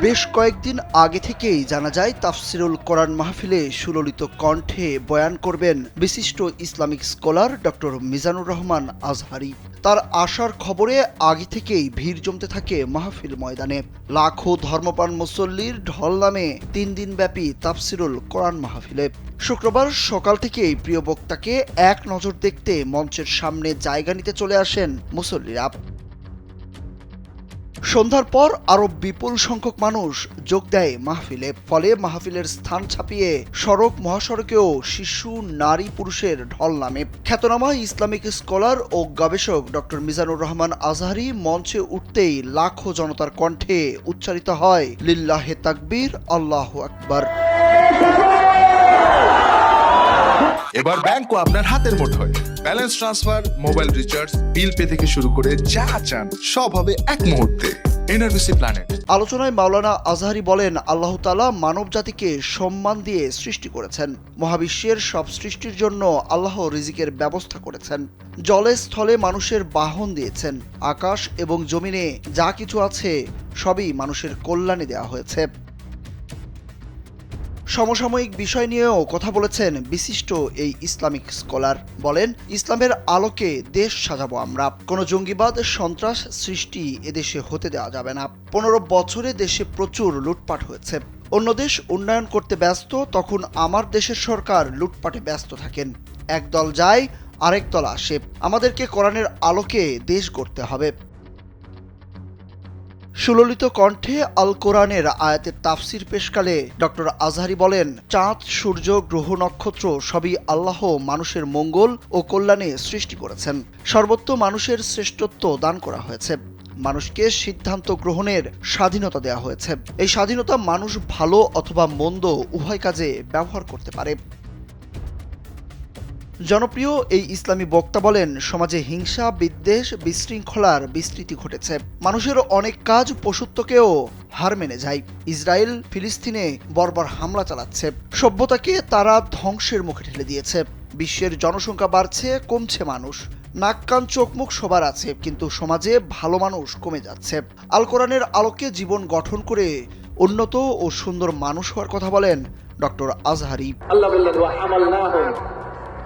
বেশ কয়েকদিন আগে থেকেই জানা যায় তাফসিরুল কোরআন মাহফিলে সুললিত কণ্ঠে বয়ান করবেন বিশিষ্ট Islamic scholar doctor Mizanur Rahman Azhari. তার আসার খবরে আগে থেকেই ভিড় জমতে থাকে মাহফিল ময়দানে। লাখো ধর্মপ্রাণ মুসল্লির ঢল নামে 3 দিনব্যাপী তাফসিরুল কোরআন মাহফিলে। শুক্রবার সকাল থেকেই প্রিয় বক্তাকে এক নজর দেখতে মঞ্চের সামনে জায়গা নিতে চলে আসেন মুসল্লিরা। সন্ধ্যার পর আরো বিপুল সংখ্যক মানুষ যোগ দেয় মাহফিলে। ফলে মাহফিলের স্থান ছাপিয়ে সড়ক মহাসড়কেও শিশু, নারী, পুরুষের ঢল নামে। খ্যাতনামা ইসলামিক স্কলার ও গবেষক ডক্টর মিজানুর রহমান আজহারি মঞ্চে উঠতেই লাখো জনতার কণ্ঠে উচ্চারিত হয় লিল্লাহে তাকবীর, আল্লাহু আকবার। এবার ব্যাংকও আপনার হাতের মুঠোয়। Balance transfer, mobile recharge, bill pay থেকে শুরু করে যা চান সব হবে এক মুহূর্তে। NRBC planet. আলোচনায় মাওলানা আজহারি বলেন, আল্লাহ তাআলা মানব জাতিকে সম্মান দিয়ে সৃষ্টি করেছেন। মহাবিশ্বের সব সৃষ্টির জন্য আল্লাহ রিজিকের ব্যবস্থা করেছেন। জলে স্থলে মানুষের বাহন দিয়েছেন। আকাশ এবং জমিনে যা কিছু আছে সবই মানুষের কল্যাণে দেওয়া হয়েছে। সমসাময়িক বিষয় নিয়েও কথা বলেছেন বিশিষ্ট এই ইসলামিক স্কলার। বলেন, ইসলামের আলোকে দেশ সাজাবো আমরা। কোনো জঙ্গিবাদ, সন্ত্রাস সৃষ্টি এদেশে হতে দেওয়া যাবে না। 15 বছরে দেশে প্রচুর লুটপাট হয়েছে। অন্য দেশ উন্নয়ন করতে ব্যস্ত, তখন আমার দেশের সরকার লুটপাটে ব্যস্ত থাকেন। একদল যায়, আরেক দল আসে। আমাদেরকে কোরআনের আলোকে দেশ গড়তে হবে। সুললিত কণ্ঠে আল কোরআনের আয়াতের তাফসির পেশকালে ডক্টর আজহারি বলেন, চাঁদ, সূর্য, গ্রহ, নক্ষত্র সবই আল্লাহ মানুষের মঙ্গল ও কল্যাণে সৃষ্টি করেছেন। সর্বত্র মানুষের শ্রেষ্ঠত্ব দান করা হয়েছে। মানুষকে সিদ্ধান্ত গ্রহণের স্বাধীনতা দেওয়া হয়েছে। এই স্বাধীনতা মানুষ ভালো অথবা মন্দ উভয় কাজে ব্যবহার করতে পারে। জনপ্রিয় এই ইসলামী বক্তা বলেন, সমাজে হিংসা, বিদ্বেষ, বিশৃঙ্খলার বিস্তৃতি ঘটেছে। মানুষের অনেক কাজ পশুত্বকেও হার মেনে যায়। ইসরায়েল ফিলিস্তিনে বর্বর হামলা চালাচ্ছে। সভ্যতাকে তারা ধ্বংসের মুখে ঠেলে দিয়েছে। বিশ্বের জনসংখ্যা বাড়ছে, কমছে মানুষ। নাক, কান, চোখ, মুখ সবার আছে, কিন্তু সমাজে ভালো মানুষ কমে যাচ্ছে। আল কোরআনের আলোকে জীবন গঠন করে উন্নত ও সুন্দর মানুষ হওয়ার কথা বলেন ডক্টর আজহারি। আল্লাহ বললেন, ওয়া হামালনাহুম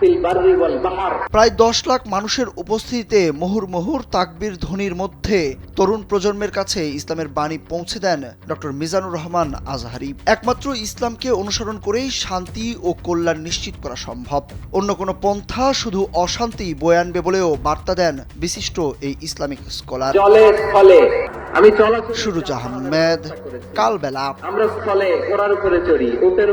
ফিল বাররি ওয়াল বাহর। প্রায় 10 লাখ মানুষের উপস্থিতিতে মুহুর্মুহুর তাকবীর ধ্বনির মধ্যে তরুণ প্রজন্মের কাছে ইসলামের বাণী পৌঁছে দেন ডক্টর মিজানুর রহমান আজহারি। একমাত্র ইসলামকে অনুসরণ করেই শান্তি ও কল্যাণ নিশ্চিত করা সম্ভব। অন্য কোনো পন্থা শুধু অশান্তি বয়ে আনবে বলেও বার্তা দেন বিশিষ্ট এই ইসলামিক স্কলার। জলে স্থলে আমি চলাচল। সুরুজ আহমেদ, কালবেলা। আমরা স্থলে ঘোড়ার উপরে চড়ি, উটের